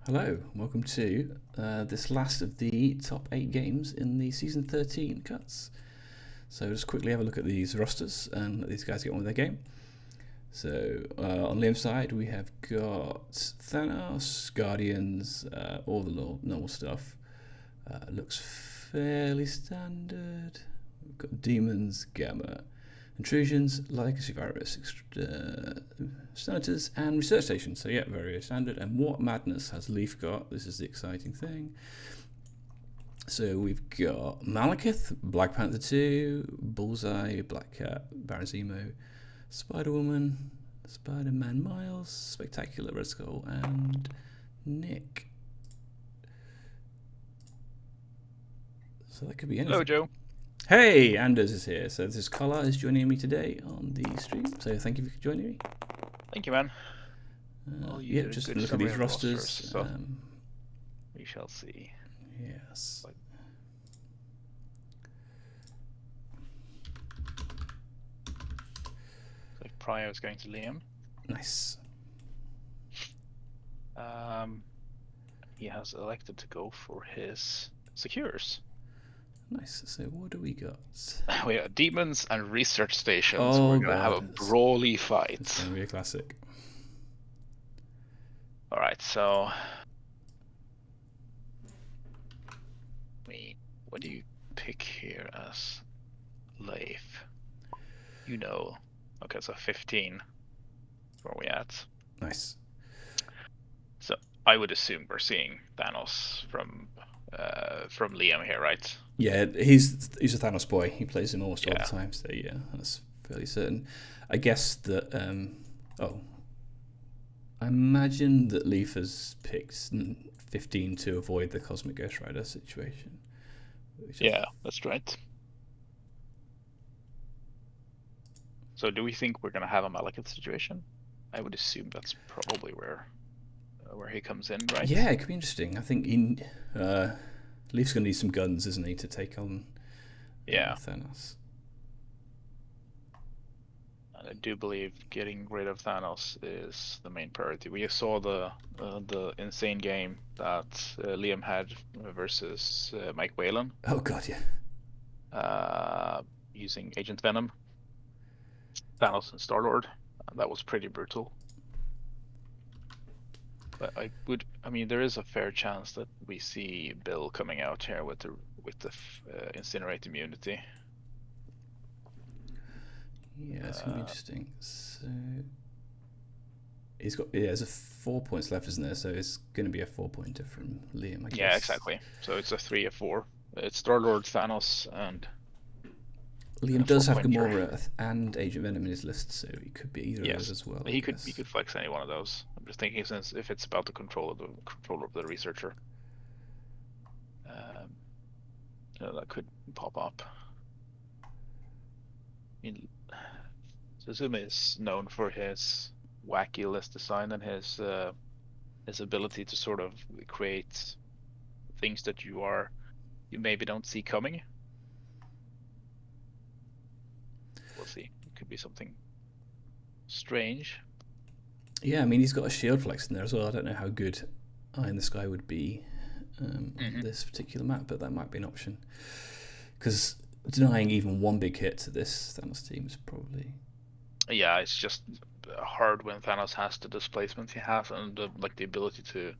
Hello, welcome to this last of the top 8 games in the Season 13 cuts. So just quickly have a look at these rosters and let these guys get on with their game. So on Liam's side we have got Thanos, Guardians, all the normal stuff. Looks fairly standard. We've got Demons, Gamma, Intrusions, Legacy Virus, Senators, and Research Station. So yeah, very standard. And what madness has Leif got? This is the exciting thing. So we've got Malekith, Black Panther 2, Bullseye, Black Cat, Baron Zemo, Spider-Woman, Spider-Man Miles, Spectacular, Red Skull, and Nick. So that could be anything. Hello, Joe. Hey, Anders is here. So this is Carla is joining me today on the stream. So thank you for joining me. Thank you, man. Yeah, just look at these rosters. So we shall see. Yes. So Pryor is going to Liam. Nice. He has elected to go for his secures. Nice. So what do we got? We have demons and research stations. Oh, We're gonna have a brawly fight. It's gonna be a classic. All right, so what do you pick here as Leif? You know, okay, so 15. Where are we at? Nice. So I would assume we're seeing Thanos from Liam here, right? Yeah, he's a Thanos boy. He plays him almost all the time. So yeah, that's fairly certain. I guess that. I imagine that Leif has picked 15 to avoid the Cosmic Ghost Rider situation. Yeah, that's right. So do we think we're gonna have a Malekith situation? I would assume that's probably where he comes in, right? Yeah, it could be interesting. I think Leif's gonna need some guns, isn't he, to take on Thanos. I do believe getting rid of Thanos is the main priority. We saw the insane game that Liam had versus Mike Whalen. Oh god, yeah. Using Agent Venom, Thanos and Star-Lord. That was pretty brutal. But I mean, there is a fair chance that we see Bill coming out here with the incinerate immunity. Yeah, it's gonna be interesting. So he's got there's a 4 points left, isn't there? So it's gonna be a 4-point difference from Liam, I guess. Yeah, exactly. So it's a 3 or 4. It's Star-Lord, Thanos, and Liam does have Gamora and Agent Venom in his list, so he could be either of those as well. He could flex any one of those. I'm just thinking, since if it's about the control of the researcher, that could pop up. I mean, Suzume is known for his wacky list design and his ability to sort of create things that you maybe don't see coming. We'll see. It could be something strange. Yeah, I mean, he's got a shield flex in there as well. I don't know how good Eye in the Sky would be on this particular map, but that might be an option. Because denying even one big hit to this Thanos team is probably... Yeah, it's just hard when Thanos has the displacement he has and the ability to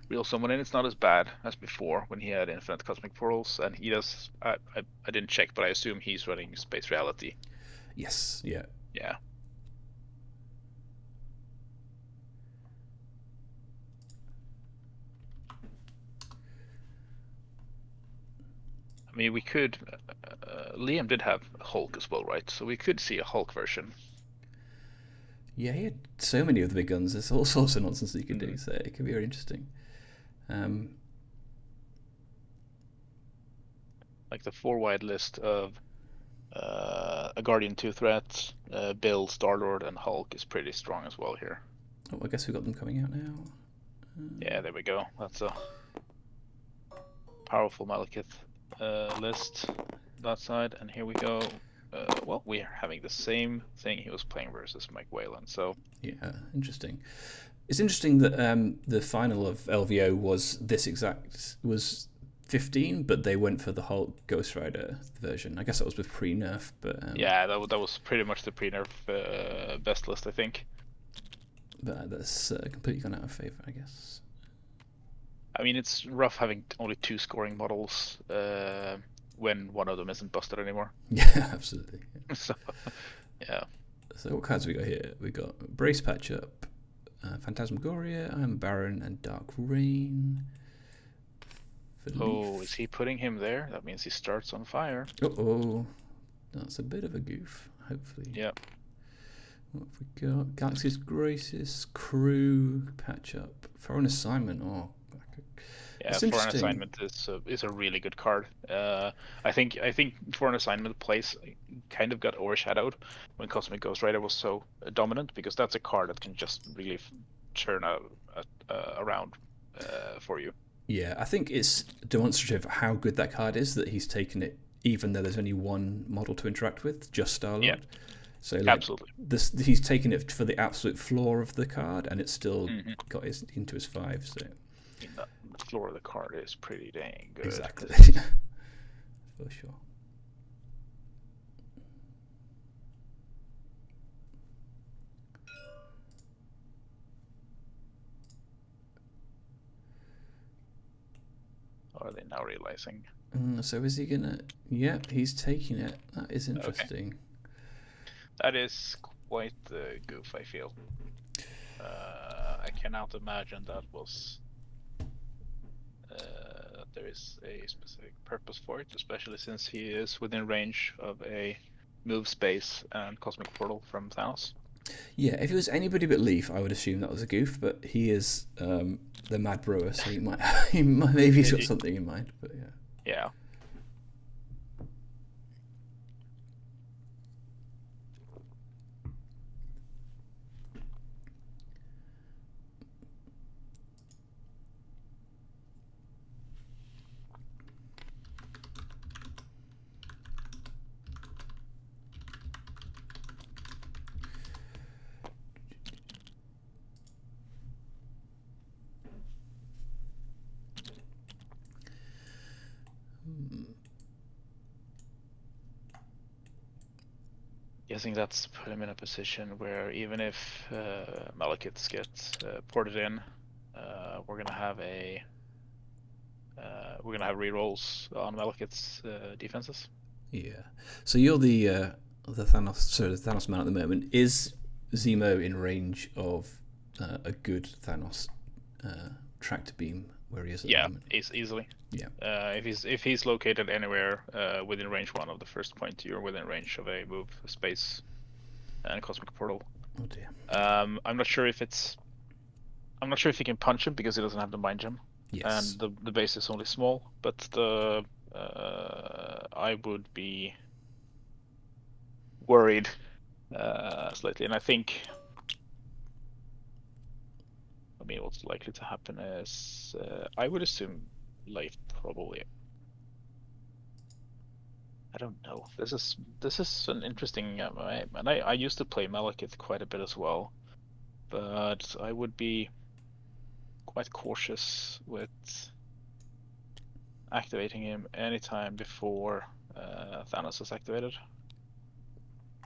reel someone in. It's not as bad as before when he had infinite cosmic portals, and he does. I didn't check, but I assume he's running space reality. Yes. Yeah. Yeah. I mean, we could. Liam did have Hulk as well, right? So we could see a Hulk version. Yeah, he had so many of the big guns. There's all sorts of nonsense that you can do, so it could be very interesting. Like the 4-wide list of a Guardian 2 threat, Bill, Star-Lord, and Hulk is pretty strong as well here. Oh, I guess we've got them coming out now. Yeah, there we go. That's a powerful Malekith list that side, and here we go. Well, we are having the same thing he was playing versus Mike Whalen, so yeah, interesting. It's interesting that the final of LVO was 15, but they went for the whole Ghost Rider version. I guess that was with pre-nerf, but yeah, that was pretty much the pre-nerf best list, I think. But that's completely gone out of favor, I guess. I mean, it's rough having only 2 scoring models when one of them isn't busted anymore. Yeah, absolutely. So, yeah. So what cards we got here? We got Brace Patch Up, Phantasmagoria, Iron Baron, and Dark Rain. Oh, is he putting him there? That means he starts on fire. Oh, that's a bit of a goof. Hopefully. Yeah. What have we got? Galaxy's Graces, Crew, Patch Up, Foreign Assignment. Oh, yeah. Foreign Assignment is a really good card. I think Foreign Assignment plays kind of got overshadowed when Cosmic Ghost Rider was so dominant, because that's a card that can just really turn around for you. Yeah, I think it's demonstrative of how good that card is that he's taken it, even though there's only one model to interact with, just Star-Lord. Yeah. So like, absolutely, he's taken it for the absolute floor of the card, and it's still got into his 5. So the floor of the card is pretty dang good. Exactly, for sure. Are they now realizing? So is he gonna? Yeah, he's taking it. That is interesting. Okay. That is quite the goof, I feel. I cannot imagine that was there is a specific purpose for it, especially since he is within range of a move space and cosmic portal from Thanos. Yeah, if it was anybody but Leif, I would assume that was a goof, but he is the Mad Brewer, so he might maybe he's got something in mind, but yeah. Yeah. Guessing that's put him in a position where even if Malekiths get ported in, we're gonna have rerolls on Malekith's defenses. Yeah. So you're the Thanos man at the moment. Is Zemo in range of a good Thanos tractor beam where he is at the moment? Easily. Yeah. If he's located anywhere within range 1 of the first point, you're within range of a move space and cosmic portal. Oh dear. I'm not sure if he can punch him because he doesn't have the mind gem. Yes. And the base is only small, but I would be worried slightly, and I think. I mean, what's likely to happen is I would assume Leif probably. I don't know. This is an interesting, and I used to play Malekith quite a bit as well, but I would be quite cautious with activating him anytime before Thanos is activated.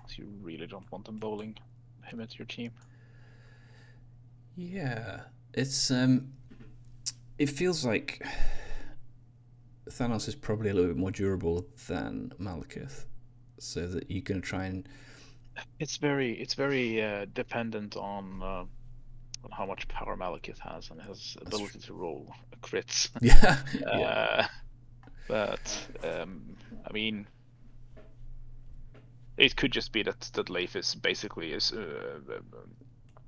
So you really don't want them bowling him into your team. Yeah, it's it feels like Thanos is probably a little bit more durable than Malekith, so that you're going to try and. It's very dependent on how much power Malekith has and his ability to roll crits. Yeah. Yeah. But I mean, it could just be that Leif is basically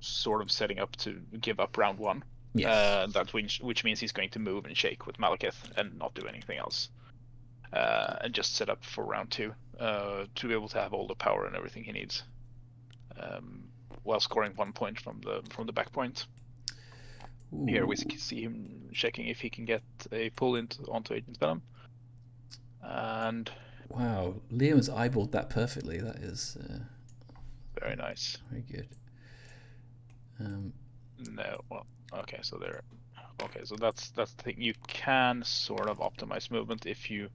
sort of setting up to give up round 1. Yes. Which means he's going to move and shake with Malekith and not do anything else, and just set up for round 2 to be able to have all the power and everything he needs, while scoring 1 point from the back point. Ooh. Here we see him checking if he can get a pull onto Agent Venom. And wow, Liam has eyeballed that perfectly. That is very nice. Very good. No, well, okay, so there. Okay, so that's the thing. You can sort of optimize movement if you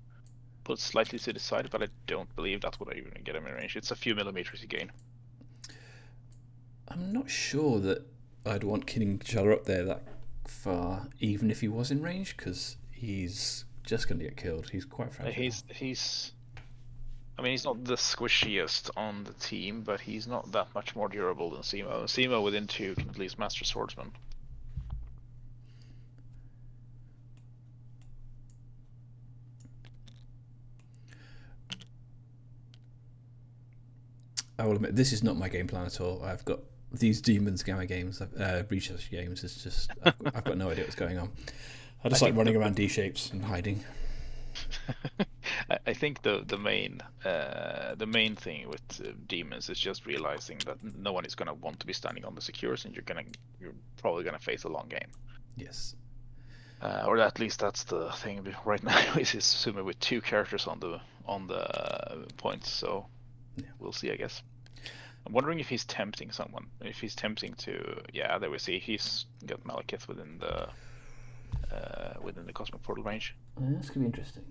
put slightly to the side, but I don't believe that's what I even get him in range. It's a few millimeters you gain. I'm not sure that I'd want killing Jala up there that far, even if he was in range, because he's just going to get killed. He's quite fragile. He's. I mean, he's not the squishiest on the team, but he's not that much more durable than Simo. Simo within 2 can at least master swordsman. I will admit, this is not my game plan at all. I've got these Demons Gamma games, research games. It's just I've got no idea what's going on. I just like running around D shapes and hiding. I think the main thing with demons is just realizing that no one is gonna want to be standing on the secures, and you're probably gonna face a long game. Yes. Or at least that's the thing right now. Is Susumu with 2 characters on the points, so yeah. We'll see, I guess. I'm wondering if he's tempting someone. If he's tempting to, yeah, there we see he's got Malekith within the Cosmic Portal range. This could be interesting.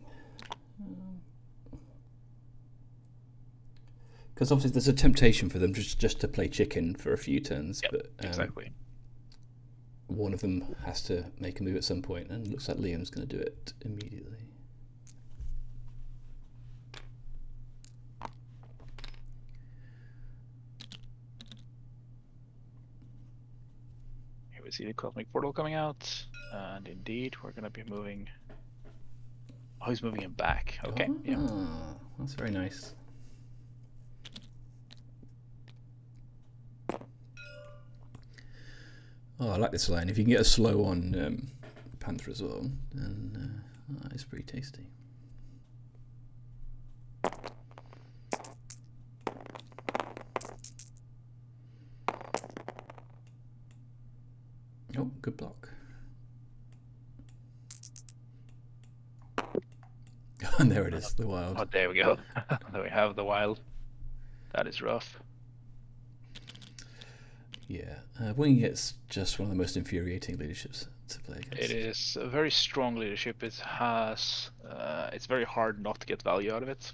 Because obviously there's a temptation for them just to play chicken for a few turns, Yep, but exactly. One of them has to make a move at some point, and it looks like Liam's going to do it immediately. Here we see the Cosmic Portal coming out, and indeed we're going to be moving. Oh, he's moving him back. Okay, yeah. That's very nice. Oh, I like this line. If you can get a slow on Panther as well, then it's pretty tasty. Oh, good block. And there it is, the wild. Oh, there we go. There we have the wild. That is rough. Yeah, winging it's just one of the most infuriating leaderships to play against. It is a very strong leadership. It has, it's very hard not to get value out of it.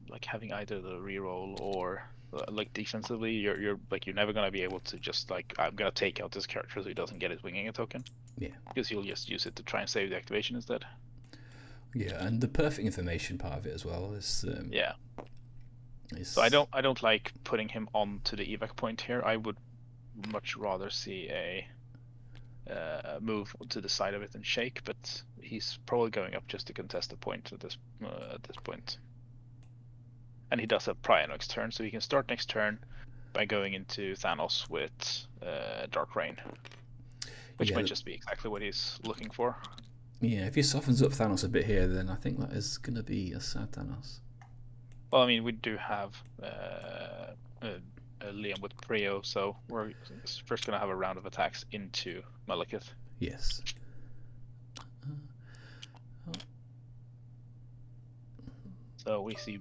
Like having either the reroll or like defensively, you're never gonna be able to just like, I'm gonna take out this character so he doesn't get his winging a token. Yeah. Because you'll just use it to try and save the activation instead. Yeah, and the perfect information part of it as well is yeah. So I don't like putting him onto the evac point here. I would much rather see a move to the side of it and shake, but he's probably going up just to contest the point at this point. And he does have Prior next turn, so he can start next turn by going into Thanos with Dark Rain, which might just be exactly what he's looking for. Yeah, if he softens up Thanos a bit here, then I think that is going to be a sad Thanos. Well, I mean, we do have Liam with Prio, so we're first going to have a round of attacks into Malekith. Yes. So we see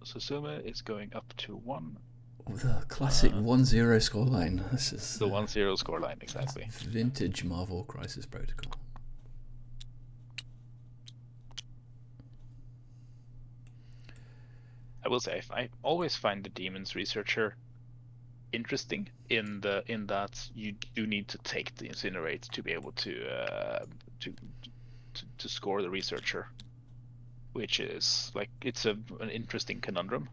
Susumu is going up to 1. The classic 1-0 scoreline. This is the 1-0 scoreline, exactly. Vintage Marvel Crisis Protocol. I will say, I always find the Demons Researcher interesting in that you do need to take the Incinerate to be able to score the Researcher, which is like, it's an interesting conundrum.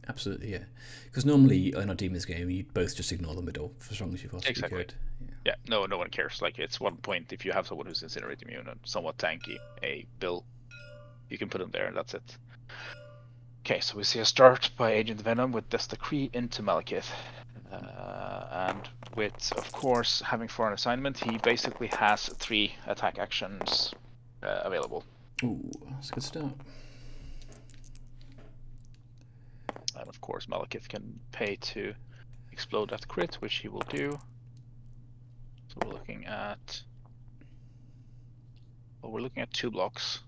Absolutely, yeah. Because normally in a Demons game, you'd both just ignore the middle for as long as you possibly could. Yeah, no one cares. Like, it's 1 point if you have someone who's Incinerate immune and somewhat tanky, a Bill, you can put him there and that's it. Okay, so we see a start by Agent Venom with Death's Decree into Malekith. And with, of course, having foreign assignment, he basically has 3 attack actions available. Ooh, that's a good start. And of course, Malekith can pay to explode that crit, which he will do. So we're looking at 2 blocks.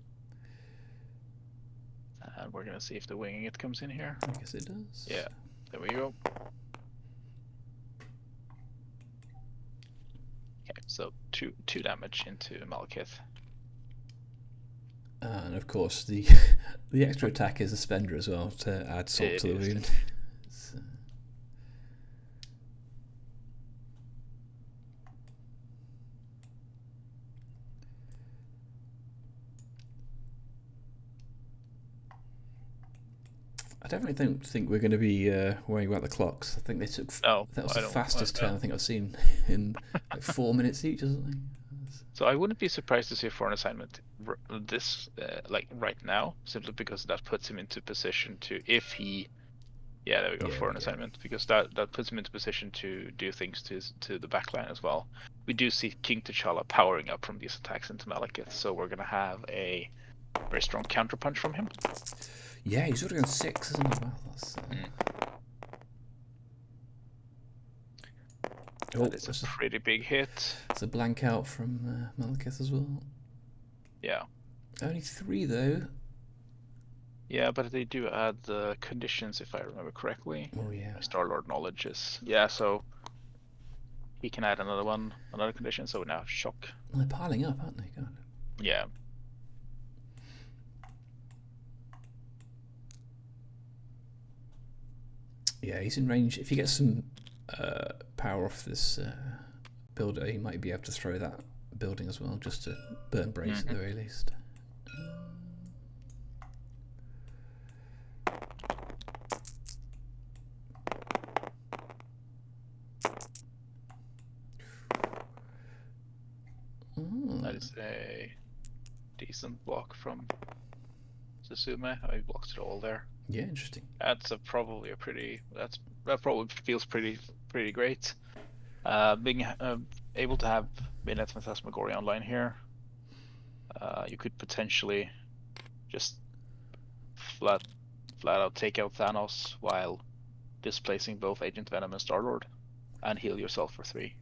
And we're gonna see if the winging it comes in here. I guess it does. Yeah. There we go. Okay, so two damage into Malekith. And of course, the the extra attack is a spender as well to add salt to the wound. So. I definitely don't think we're going to be worrying about the clocks. I think they took. No, that was the fastest turn I think I've seen in like 4 minutes each or something. So I wouldn't be surprised to see a foreign assignment this like right now, simply because that puts him into position to, if he, yeah, there we go, foreign assignment, because that puts him into position to do things to the backline as well. We do see King T'Challa powering up from these attacks into Malekith, so we're gonna have a very strong counterpunch from him. Yeah, he's already on 6, isn't he? Wow, that's. That is a pretty big hit. It's a blank out from Malekith as well. Yeah. Only 3 though. Yeah, but they do add the conditions, if I remember correctly. Oh yeah. My Star-Lord knowledge is, yeah, so he can add another condition, so now shock. Well, they're piling up, aren't they? God. Yeah. Yeah, he's in range. If he gets some power off this builder, he might be able to throw that building as well, just to burn brace at the very least. That is a decent block from Suzume. He blocks it all there. Yeah, interesting. That's probably a pretty. That probably feels pretty great. Being able to have Midnight Phantasmagoria online here, you could potentially just flat out take out Thanos while displacing both Agent Venom and Star-Lord, and heal yourself for 3.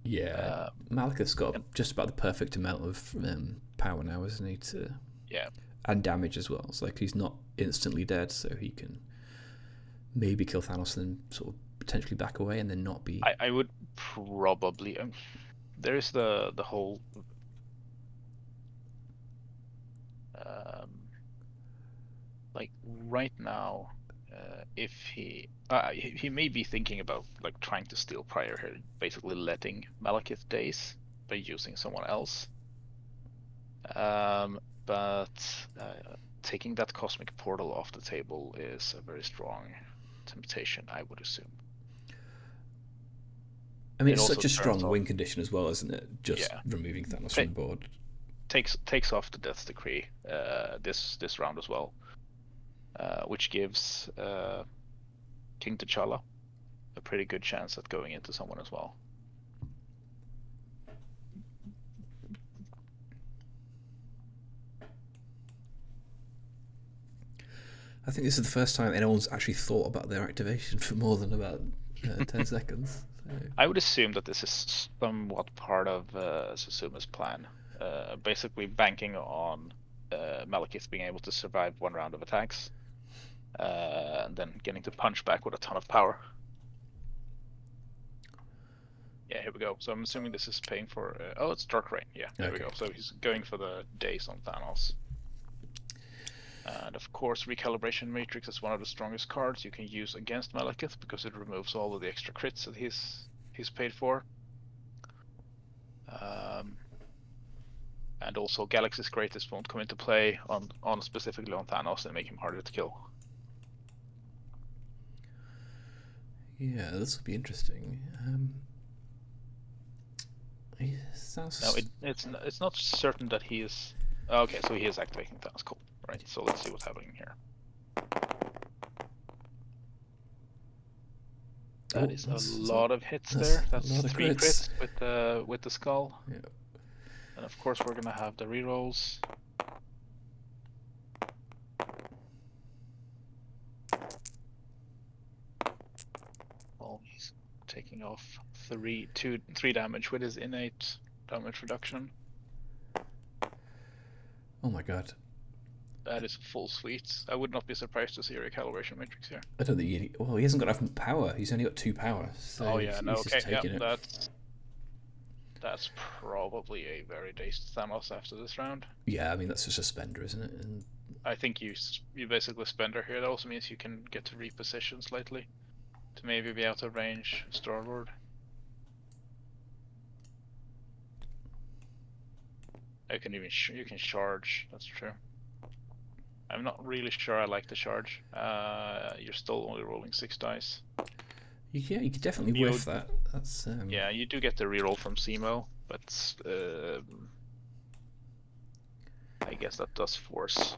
Yeah, Malekith's got just about the perfect amount of power now, isn't he? And damage as well. It's like he's not instantly dead, so he can maybe kill Thanos and then sort of potentially back away and then not be. I would probably. There is the whole. Like right now, if he may be thinking about like trying to steal prior here, basically letting Malekith daze by using someone else. But taking that cosmic portal off the table is a very strong temptation, I would assume. I mean, it's such a strong win condition as well, isn't it? Just removing Thanos from the board. Takes off the Death Decree this round as well, which gives King T'Challa a pretty good chance at going into someone as well. I think this is the first time anyone's actually thought about their activation for more than about 10 seconds. So. I would assume that this is somewhat part of Suzume's plan. Basically banking on Malekith being able to survive 1 round of attacks, and then getting to punch back with a ton of power. Yeah, here we go. So I'm assuming this is paying for... oh, it's Dark Rain. Yeah, there we go. So he's going for the daze on Thanos. And of course, Recalibration Matrix is one of the strongest cards you can use against Malekith, because it removes all of the extra crits that he's paid for. And also, Galaxy's Greatest won't come into play on specifically on Thanos and make him harder to kill. Yeah, this will be interesting. No, it's not certain that he is. Okay, so he is activating Thanos. Cool. Right. So let's see what's happening here. That is a lot of hits there. That's 3 crits with the skull. Yeah. And of course we're gonna have the rerolls. Well, he's taking off 3 damage with his innate damage reduction. Oh my god. that is a full suite. I would not be surprised to see a recalibration matrix here. I don't think he... Well, he hasn't got enough power. He's only got 2 power. So Oh yeah, no, he's okay, just taking it. That's probably a very dazed Thanos after this round. Yeah, I mean, that's just a spender, isn't it? And I think you basically spender here. That also means you can get to reposition slightly to maybe be out of range Star-Lord. You can even you can charge. That's true. I'm not really sure I like the charge. You're still only rolling 6 dice. Yeah, you could definitely whiff that. That's yeah, you do get the reroll from Simo, but I guess that does force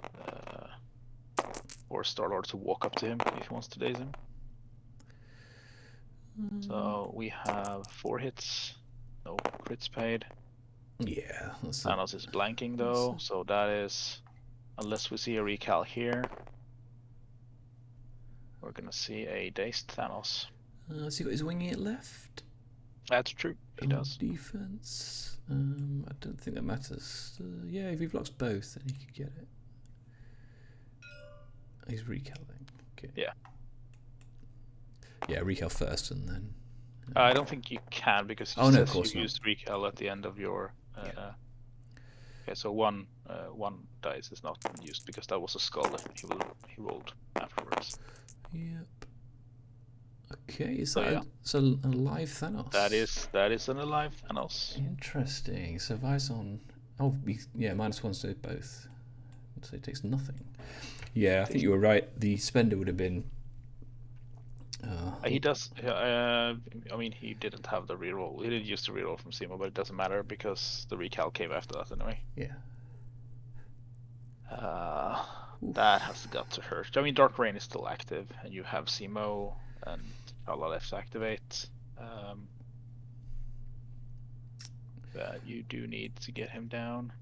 Star-Lord to walk up to him if he wants to daze him. So we have 4 hits, no crits paid. Yeah. Thanos is blanking though, so that is, unless we see a recal here, we're gonna see a dazed Thanos. Has he got his winging it left? That's true, he does. Defense. I don't think that matters. Yeah, if he blocks both, then he could get it. He's recalling. Okay. Yeah. Yeah, recal first and then. I don't think you can because it says you used recal at the end of your. Okay, so one dice is not used because that was a skull that he rolled afterwards. Yep. Okay, is that a live Thanos? That is an alive Thanos. Interesting. So Vizon. Oh, yeah, -1 to both. So it takes nothing. Yeah, I think you were right. The spender would have been. He does. I mean, he didn't have the reroll. He didn't use the reroll from Simo, but it doesn't matter because the recal came after that anyway. Yeah. That has got to hurt. I mean, Dark Rain is still active, and you have Simo and Cabal left to activate. But you do need to get him down.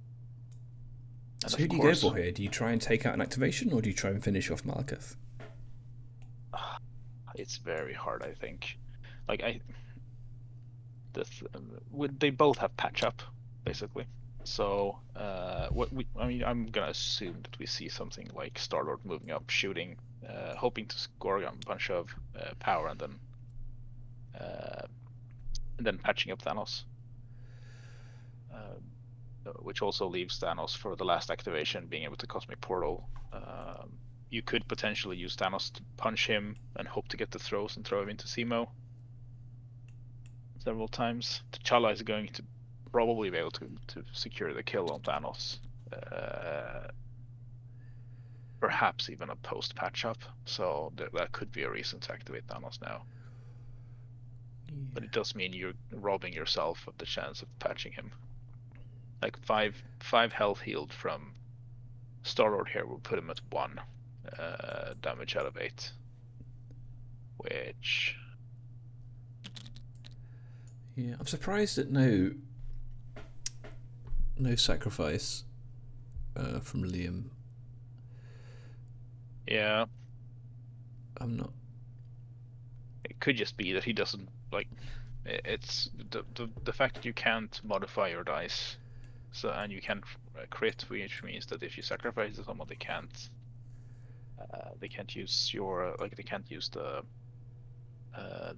And so who do you go for here? Do you try and take out an activation, or do you try and finish off Malekith? It's very hard, I think. Like they both have patch up, basically. So I'm gonna assume that we see something like Star-Lord moving up, shooting, hoping to score a bunch of power, and then patching up Thanos. Which also leaves Thanos for the last activation being able to Cosmic Portal. You could potentially use Thanos to punch him and hope to get the throws and throw him into Simo several times. T'Challa is going to probably be able to secure the kill on Thanos. Perhaps even a post patch up, so that could be a reason to activate Thanos now. Yeah. But it does mean you're robbing yourself of the chance of patching him. Like 5 health healed from Star-Lord here will put him at 1 damage out of 8, which. Yeah, I'm surprised that no sacrifice from Liam. Yeah. I'm not. It could just be that he doesn't like. It's the fact that you can't modify your dice, so and you can't crit, which means that if you sacrifice to someone, they can't use your they can't use the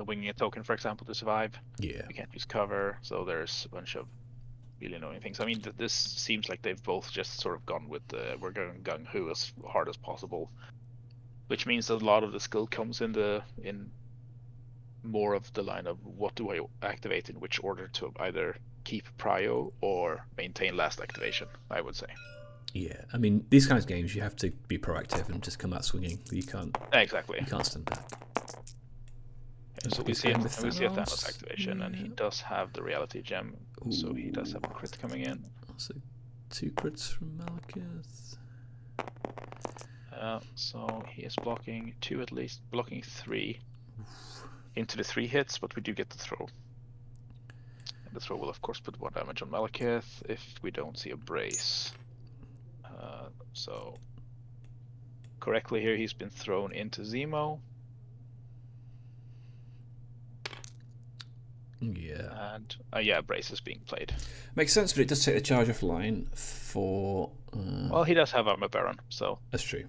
winging a token, for example, to survive. Yeah. You can't use cover, so there's a bunch of really annoying things. I mean, this seems like they've both just sort of gone with we're going gung-ho as hard as possible, which means that a lot of the skill comes in more of the line of what do I activate in which order to either keep prio or maintain last activation, I would say. Yeah, I mean, these kinds of games you have to be proactive and just come out swinging. You can't. Exactly. You can't stand back. Okay, so we see a Thanos activation, and he does have the reality gem. Ooh. So he does have a crit coming in. Also, 2 crits from Malekith. So he is blocking 2 at least, blocking 3 into the 3 hits, but we do get the throw. And the throw will of course put 1 damage on Malekith if we don't see a brace. So correctly here, he's been thrown into Zemo. Yeah. And yeah, brace is being played. Makes sense, but it does take the charge offline for Well, he does have Armor Baron, so That's true.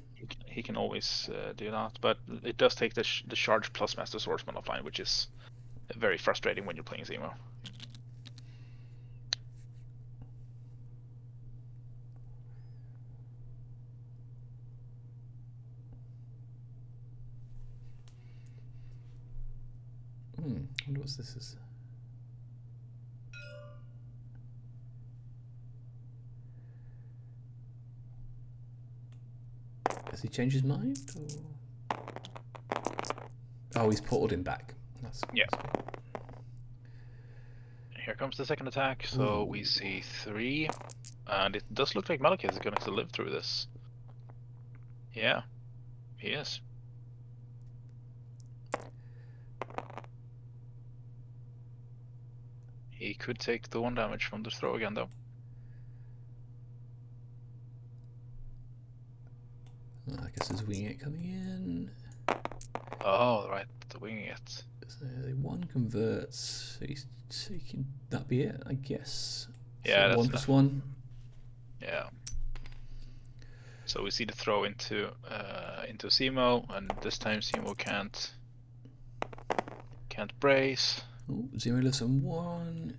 he can always do that. But it does take the charge plus Master Swordsman offline, which is very frustrating when you're playing Zemo. I wonder what this is. Has he changed his mind? Or... Oh, he's portaled him back. Yeah. Here comes the second attack. So we see 3, and it does look like Malekith is going to live through this. Yeah, he is. He could take the 1 damage from the throw again, though. I guess there's winging it coming in. Oh, right, the winging it. So 1 converts. So he's taking. That'd be it, I guess. Yeah, so that's 1+1. Yeah. So we see the throw into Zemo, and this time Zemo can't brace. Oh, 0 lives on 1.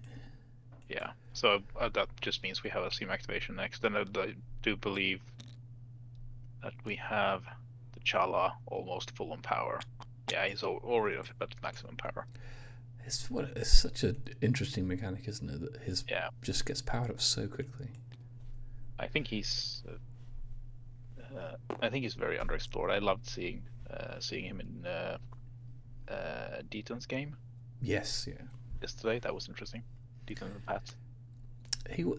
Yeah. So that just means we have a Zemo activation next, and I do believe that we have the Chala almost full on power. Yeah, he's already at maximum power. It's such an interesting mechanic, isn't it? That his just gets powered up so quickly. I think he's very underexplored. I loved seeing him in Deaton's game. Yes, yeah. Yesterday, that was interesting. Deaton and Pat.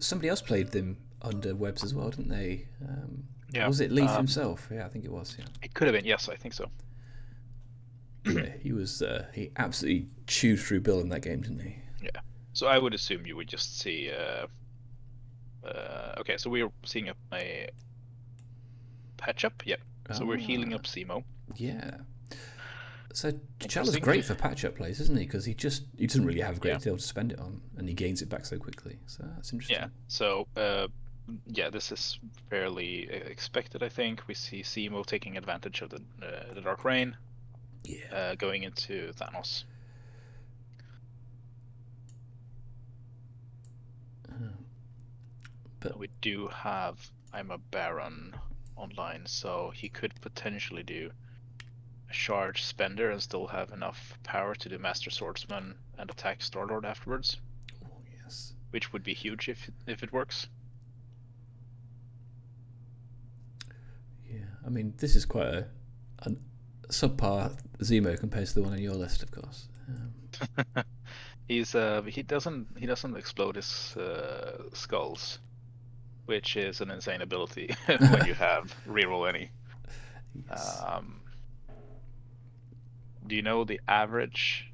Somebody else played them under Webs as well, didn't they? Yeah. Was it Leif himself? Yeah, I think it was. Yeah. It could have been. Yes, I think so. Yeah, he absolutely chewed through Bill in that game, didn't he? Yeah. So I would assume you would just see. Okay, so we're seeing a patch up. Yep. So we're healing up Zemo. Yeah. So Chala's great for patch up plays, isn't he? Because he doesn't really have a great deal to spend it on, and he gains it back so quickly. So that's interesting. Yeah. So this is fairly expected. I think we see Zemo taking advantage of the Dark Rain. Yeah. Going into Thanos. But we do have I'm a Baron online, so he could potentially do a charge spender and still have enough power to do Master Swordsman and attack Star-Lord afterwards. Oh, yes. Which would be huge if it works. Yeah, I mean, this is quite a subpar Zemo compared to the one on your list, of course. He doesn't explode his skulls, which is an insane ability when you have reroll any. Yes. Do you know the average,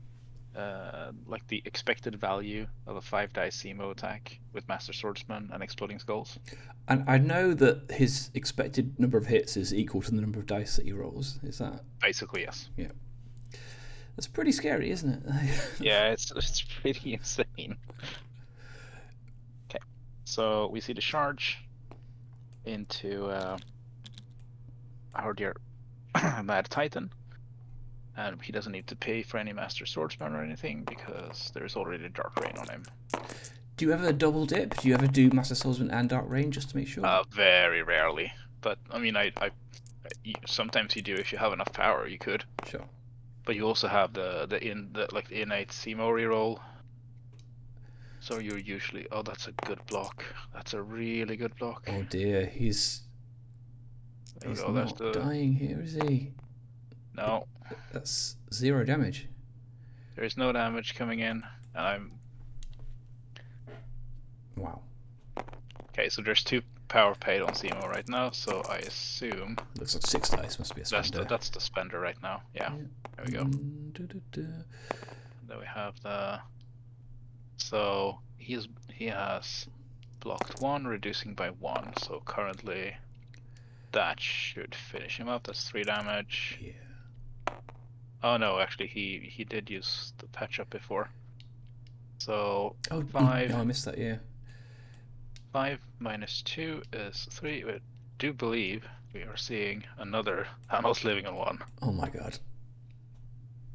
like the expected value of a 5-dice Zemo attack with Master Swordsman and exploding skulls? And I know that his expected number of hits is equal to the number of dice that he rolls. Is that? Basically, yes. Yeah. That's pretty scary, isn't it? Yeah, it's pretty insane. Okay, so we see the charge into our dear Mad Titan, and he doesn't need to pay for any Master Swordsman or anything because there's already Dark Rain on him. Do you ever double dip? Do you ever do Master Swordsman and Dark Rain just to make sure? Very rarely, but I mean, I sometimes you do if you have enough power. You could. Sure. But you also have the innate Zemo reroll. So you're usually that's a good block. That's a really good block. Oh dear, he's not dying here, is he? No. That's 0 damage. There is no damage coming in, and I'm. Wow. Okay, so there's 2 power paid on Zemo right now, so I assume. Looks like 6 dice must be a spender. That's the spender right now. Yeah. There we go. Then we have the. So he has blocked 1, reducing by 1. So currently, that should finish him up. That's 3 damage. Yeah. Oh no, actually he did use the patch up before. So 5. No, I missed that. Yeah. 5 minus 2 is 3. I do believe we are seeing another Thanos living on 1. Oh my god.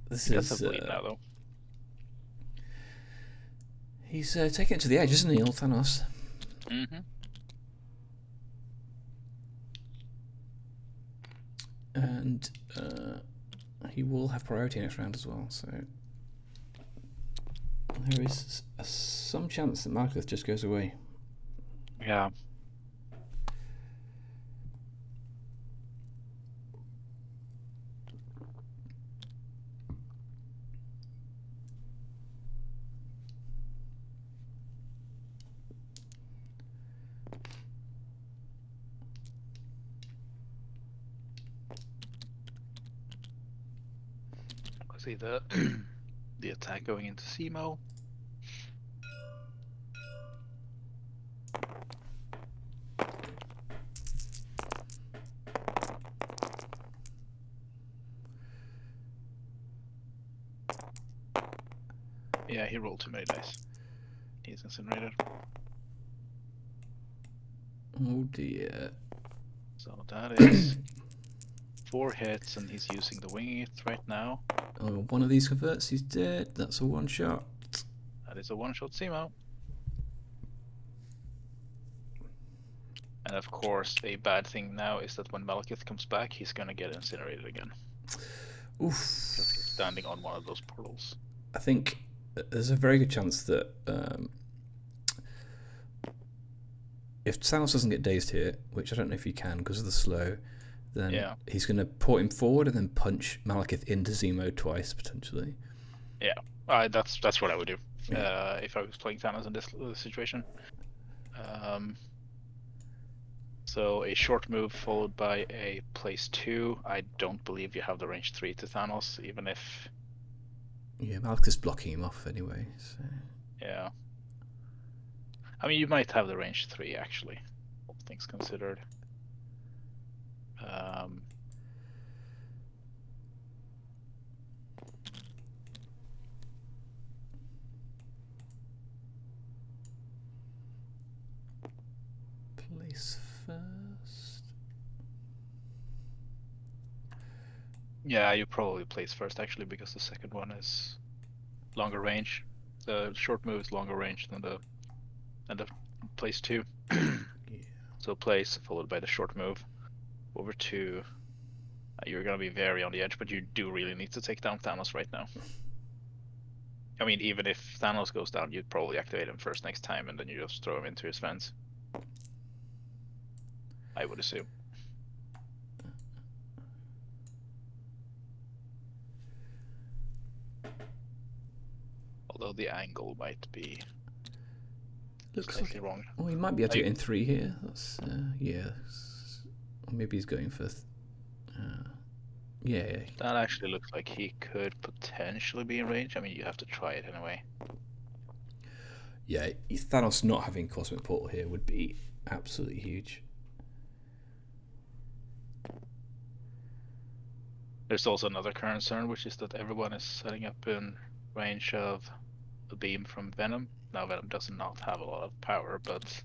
This He does is. have bleed now, though. He's taking it to the edge, isn't he, old Thanos? Mm-hmm. And he will have priority next round as well, so there is some chance that Malekith just goes away. Yeah. I see the the attack going into Simo. Yeah, he rolled too many dice. He's incinerated. Oh dear. So that is 4 hits, and he's using the winging it right now. Oh, one of these converts, he's dead. That's a one shot. That is a one-shot Simo. And of course, a bad thing now is that when Malekith comes back, he's gonna get incinerated again. Oof. Because he's standing on one of those portals. I think there's a very good chance that if Thanos doesn't get dazed here, which I don't know if he can because of the slow, then he's going to port him forward and then punch Malekith into Zemo twice, potentially. Yeah, that's what I would do if I was playing Thanos in this situation. So a short move followed by a place 2. I don't believe you have the range 3 to Thanos, even if... Yeah, Malekith's blocking him off anyway. So. Yeah. I mean, you might have the range 3, actually, all things considered. Place first. Yeah, you probably place first, actually, because the second one is longer range. The short move is longer range than the place 2. Yeah. So place followed by the short move over to... you're gonna be very on the edge, but you do really need to take down Thanos right now. I mean, even if Thanos goes down, you'd probably activate him first next time, and then you just throw him into his fence. I would assume. Although the angle might be slightly wrong. Oh, he might be able to get in 3 here. That's yeah. Or maybe he's going for. Yeah. That actually looks like he could potentially be in range. I mean, you have to try it anyway. Yeah, Thanos not having Cosmic Portal here would be absolutely huge. There's also another concern, which is that everyone is setting up in range of a beam from Venom. Now, Venom does not have a lot of power, but...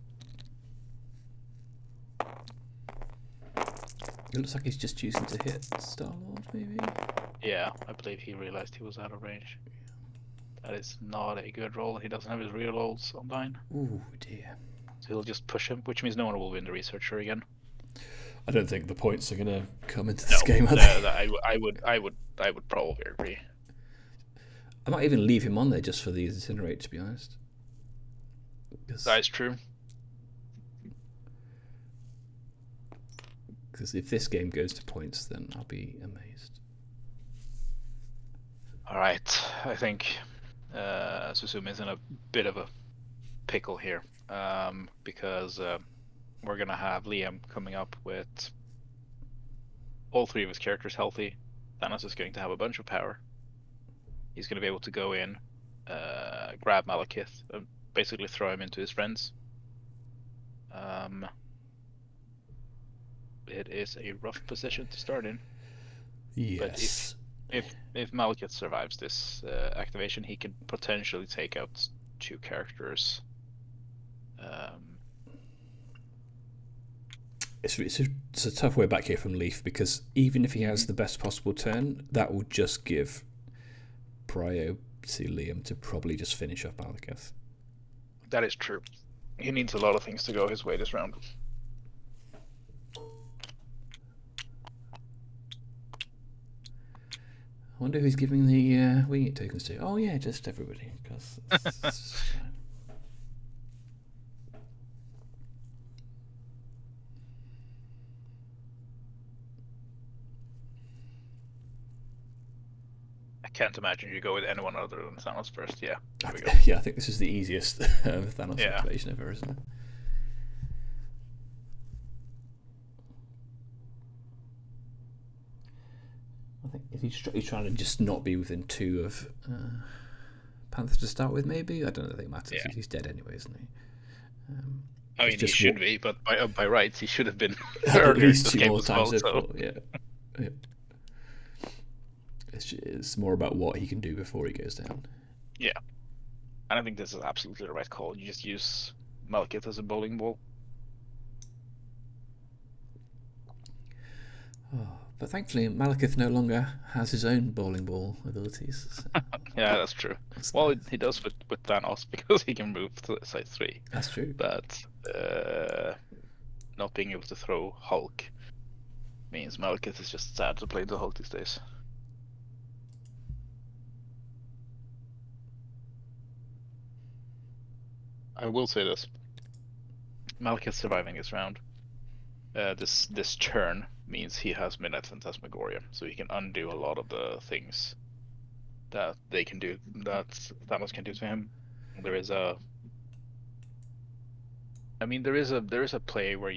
It looks like he's just choosing to hit Star-Lord, maybe? Yeah, I believe he realized he was out of range. That is not a good roll. He doesn't have his real rolls online. Ooh, dear. So he'll just push him, which means no one will win the Researcher again. I don't think the points are going to come into this game, are they? I would probably agree. I might even leave him on there just for the Incinerate, to be honest. That is true. Because if this game goes to points, then I'll be amazed. Alright, I think Suzume is in a bit of a pickle here. Because we're going to have Liam coming up with all 3 of his characters healthy. Thanos is going to have a bunch of power. He's going to be able to go in, grab Malekith, and basically throw him into his friends. It is a rough position to start in. Yes. But if Malekith survives this activation, he can potentially take out 2 characters it's a tough way back here from Leif, because even if he has the best possible turn, that will just give prio to Liam to probably just finish off Malekith. That is true. He needs a lot of things to go his way this round. I wonder who's giving the wing it tokens to. Oh yeah, just everybody, because it's fine. I can't imagine you go with anyone other than Thanos first. Yeah, here we go. Yeah, I think this is the easiest Thanos activation ever, isn't it? I think if he's trying to just not be within 2 of Panther to start with, maybe. I don't know if it matters. Yeah. He's dead anyway, isn't he? I mean, he should be, but by rights, he should have been at earlier least this 2 game more as times. well. So. Yeah. It's more about what he can do before he goes down. Yeah, and I think this is absolutely the right call. You just use Malekith as a bowling ball. Oh, but thankfully, Malekith no longer has his own bowling ball abilities. So. Yeah, that's true. Well, he does with Thanos, because he can move to side 3. That's true. But not being able to throw Hulk means Malekith is just sad to play the Hulk these days. I will say this: Malekith surviving this round, this turn, means he has Midnight Phantasmagoria, so he can undo a lot of the things that they can do, that Thanos can do to him. There is a play where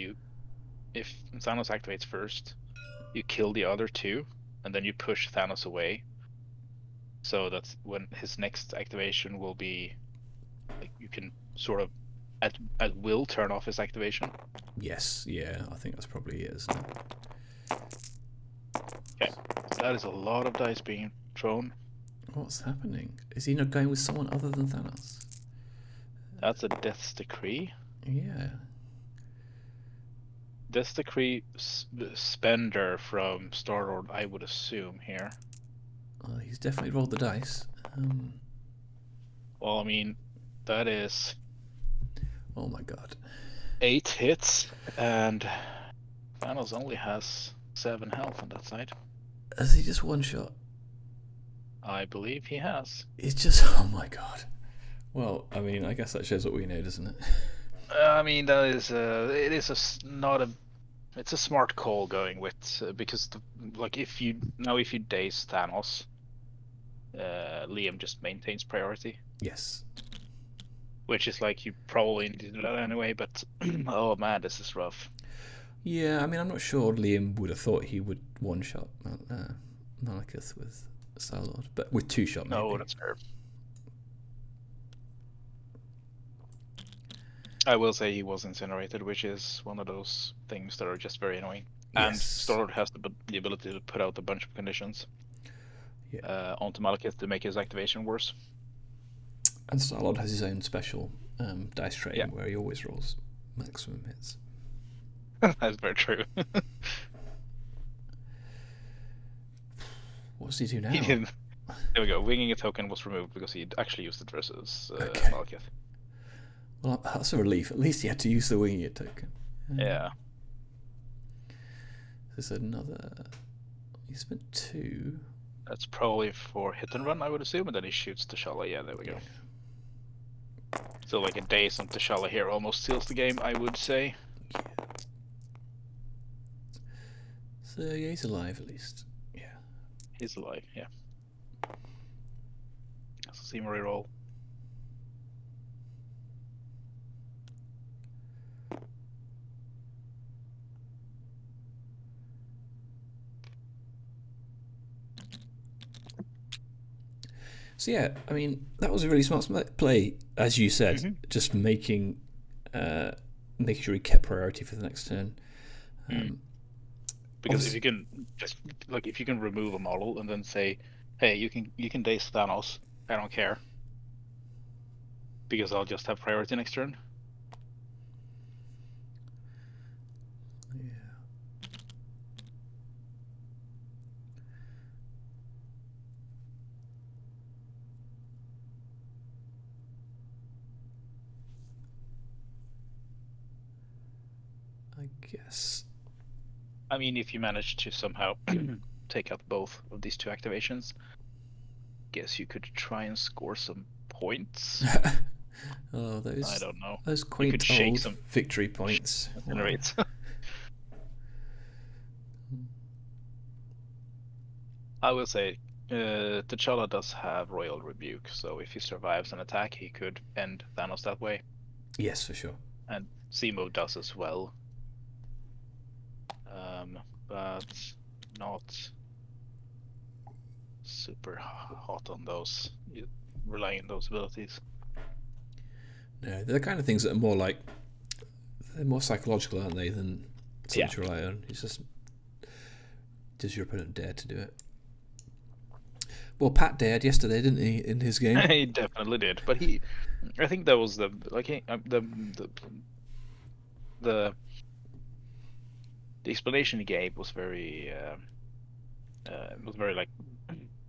if Thanos activates first, you kill the other 2, and then you push Thanos away. So that's when his next activation will be, like, you can sort of at will turn off his activation. Yes, yeah, I think that's probably it, isn't it? Okay, that is a lot of dice being thrown. What's happening? Is he not going with someone other than Thanos? That's a Death's Decree. Yeah. Death's Decree spender from Star-Lord, I would assume, here. He's definitely rolled the dice. Well, I mean, that is... Oh my god. 8 hits, and Thanos only has 7 health on that side. Has he just one shot? I believe he has. It's just... Oh my god. Well, I mean, I guess that shows what we know, doesn't it? I mean, that is it's a smart call going with, because if you daze Thanos, Liam just maintains priority. Yes. Which is like, you probably need to do that anyway, but oh man, this is rough. Yeah, I mean, I'm not sure Liam would have thought he would one-shot Malekith with Star-Lord, but with 2-shot maybe. No, that's fair. I will say he was incinerated, which is one of those things that are just very annoying. Yes. And Star-Lord has the ability to put out a bunch of conditions onto Malekith to make his activation worse. And Star-Lord has his own special dice tray where he always rolls maximum hits. That's very true. What does he do now? There we go. Winging a token was removed because he actually used it versus Malekith. Well, that's a relief. At least he had to use the winging it token. Yeah. There's another... He spent 2. That's probably for hit and run, I would assume, and then he shoots T'Challa. Yeah, there we go. So like a daze on T'Challa here almost seals the game, I would say. Yeah. So yeah, he's alive at least. Yeah. He's alive, yeah. Let's see him reroll. So yeah, I mean, that was a really smart play, as you said, just making sure he kept priority for the next turn. Because if you can if you can remove a model and then say, hey, you can daze Thanos, I don't care, because I'll just have priority next turn. Yeah. I guess. I mean, if you manage to somehow take out both of these two activations, guess you could try and score some points. Oh, I don't know. those You could quaint shake old some victory points. Wow. generates. I will say, T'Challa does have Royal Rebuke, so if he survives an attack, he could end Thanos that way. Yes, for sure. And Zemo does as well. But not super hot on those, relying on those abilities. No, they're the kind of things that are more like, they're more psychological, aren't they, than something to rely on. It's just, does your opponent dare to do it? Well, Pat dared yesterday, didn't he, in his game? He definitely did, but I think that was the explanation he gave was very like,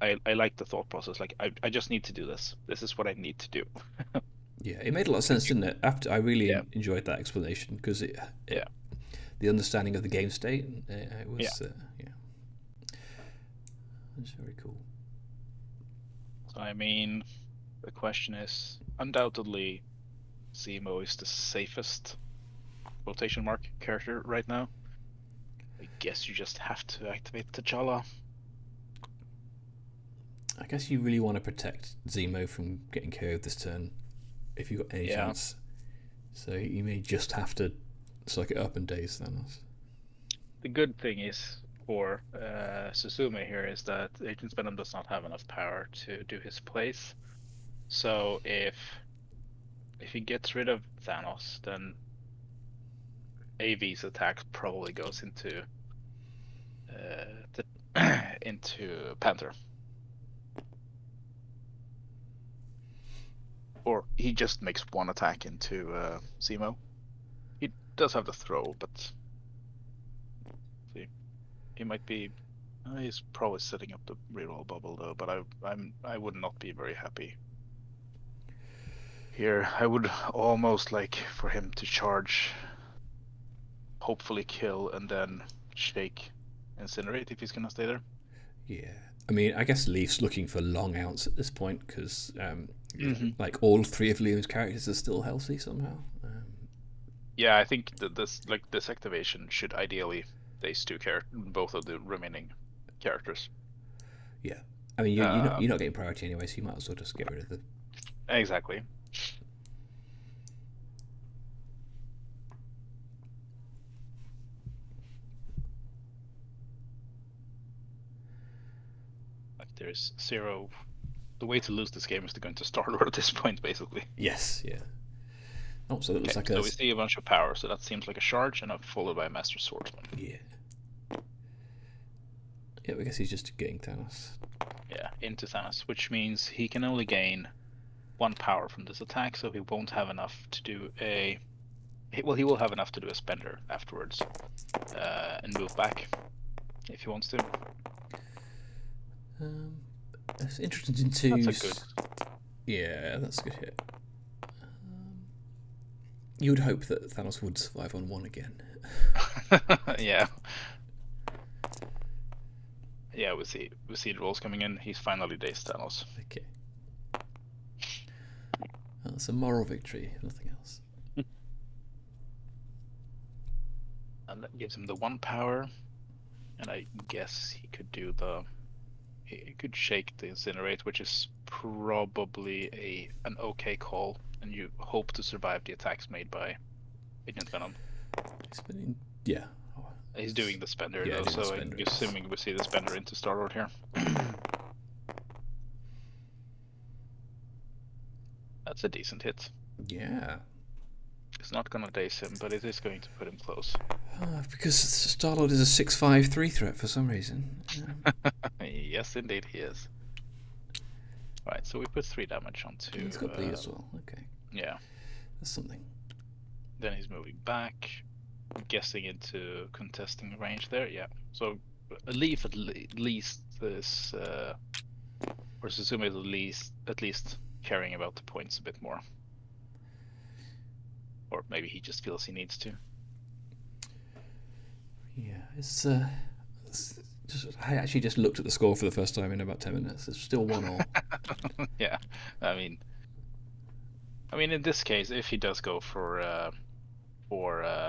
I like the thought process. Like, I just need to do this. This is what I need to do. Yeah, it made a lot of sense, didn't it? After I really Yeah. enjoyed that explanation because Yeah. the understanding of the game state, it was it's very cool. So I mean, the question is, undoubtedly, Zemo is the safest quotation mark character right now. I guess you just have to activate T'Challa. I guess you really want to protect Zemo from getting KO'd this turn if you've got any chance. So you may just have to suck it up and daze Thanos. The good thing is for Suzume here is that Agent Venom does not have enough power to do his plays. So if he gets rid of Thanos, then AV's attack probably goes into into Panther. Or he just makes one attack into Zemo. He does have the throw, but see, he might be. He's probably setting up the reroll bubble though. But I would not be very happy here. I would almost like for him to charge, hopefully kill, and then shake, incinerate if he's gonna stay there. Yeah, I mean, I guess Leif's looking for long outs at this point because like all three of Liam's characters are still healthy somehow. Yeah, I think that this activation should ideally face both of the remaining characters. Yeah, I mean, you're not getting priority anyway, so you might as well just get rid of them. Exactly. Like there's zero. The way to lose this game is to go into Star-Lord at this point, basically. Yes, yeah. Oh, so it looks like so we see a bunch of power, so that seems like a charge, and followed by a Master Swordsman. Yeah. Yeah, I guess he's just getting Thanos. Yeah, into Thanos, which means he can only gain 1 power from this attack, so he won't have enough to do a. Well, he will have enough to do a spender afterwards, and move back if he wants to. That's interesting to. That's a good. Yeah, that's a good hit. You would hope that Thanos would survive on 1 again. Yeah. Yeah, we see the rolls coming in. He's finally dazed Thanos. Okay. Well, it's a moral victory, nothing else. And that gives him the 1 power, and I guess he could do he could shake the incinerate, which is probably an okay call, and you hope to survive the attacks made by Agent Venom. Yeah. He's doing the spender though, so I'm assuming we see the spender into Star-Lord here. That's a decent hit. Yeah. It's not gonna daze him, but it is going to put him close. Because Star-Lord is a 6/5 3 threat for some reason. Yes, indeed he is. Right, so we put 3 damage onto. He's got bleed as well. Okay. Yeah. That's something. Then he's moving back. guessing into contesting range there. Yeah. So Leif at least is, or Suzume is at least caring about the points a bit more, or maybe he just feels he needs to. Yeah, it's just, I actually just looked at the score for the first time in about 10 minutes. It's still 1-1. Yeah, I mean, in this case, if he does go for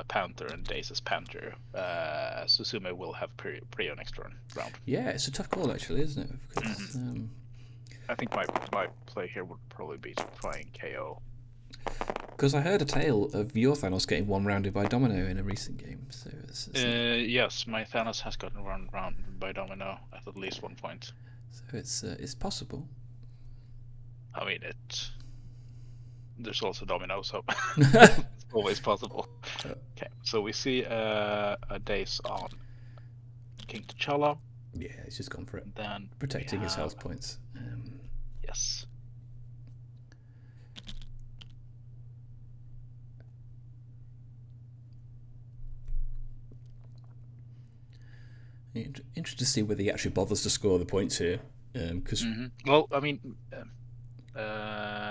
Panther and Dace as Panther, Suzume will have Prio next round. Yeah, it's a tough call actually, isn't it? Because, I think my play here would probably be to try and KO. Because I heard a tale of your Thanos getting one rounded by Domino in a recent game. So it's yes, my Thanos has gotten rounded by Domino at least one point. So it's possible. I mean, there's also Domino, so it's always possible. Okay, so we see a Dace on King T'Challa. Yeah, he's just gone for it. Then protecting his health points. Yes. Interested to see whether he actually bothers to score the points here. Because well, I mean,